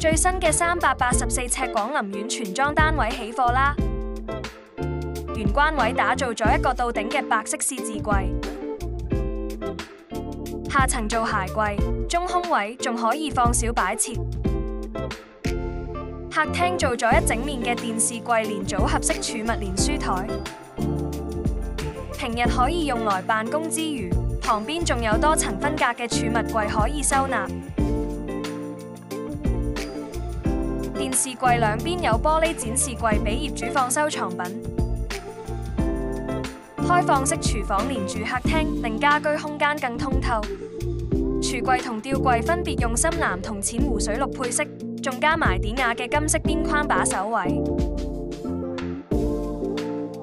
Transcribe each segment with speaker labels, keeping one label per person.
Speaker 1: 最新嘅384尺廣林苑全裝單位起貨啦！玄關位打造咗一個到頂嘅白色獅字櫃，下層做鞋櫃，中空位仲可以放小擺設。客廳做咗一整面嘅電視櫃連組合式儲物連書台，平日可以用來辦公之餘，旁邊仲有多層分隔嘅儲物櫃可以收納。電視櫃兩邊有玻璃展示櫃俾業主放收藏品。開放式廚房連住客廳，令家居空間更通透。櫥櫃同吊櫃分別用深藍同淺湖水綠配色，仲加埋典雅嘅金色邊框把手位。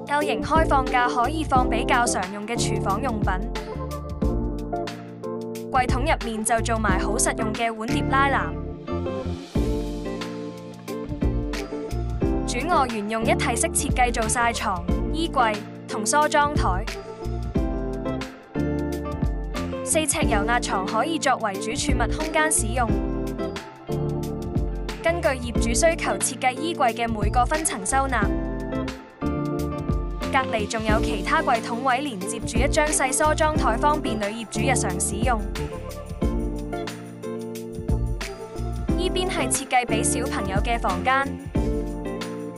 Speaker 1: L 型開放架可以放比較常用嘅廚房用品。櫃桶入面就做埋好實用嘅碗碟拉籃。主臥沿用一體式設計做曬床、衣櫃同梳妝台。4尺油壓床可以作為主儲物空間使用。根據業主需求設計衣櫃嘅每個分層收納。隔離仲有其他櫃桶位連接住一張細梳妝台，方便女業主日常使用。依邊係設計俾小朋友嘅房間，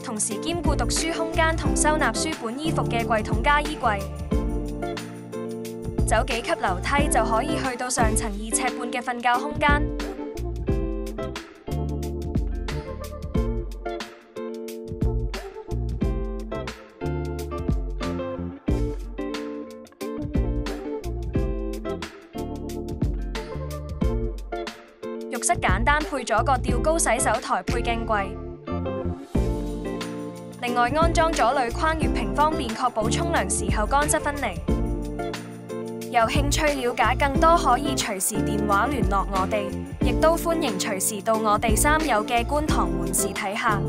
Speaker 1: 同時兼顧讀書空間同收納書本衣服嘅櫃桶加衣櫃。走幾級樓梯就可以去到上層2尺半嘅瞓覺空間。浴室簡單配咗個吊高洗手台配鏡櫃，另外安裝咗鋁框月屏，方便確保沖涼時候乾濕分離。有興趣了解更多，可以隨時電話聯絡我哋，亦都歡迎隨時到我哋3有嘅觀塘門市睇下。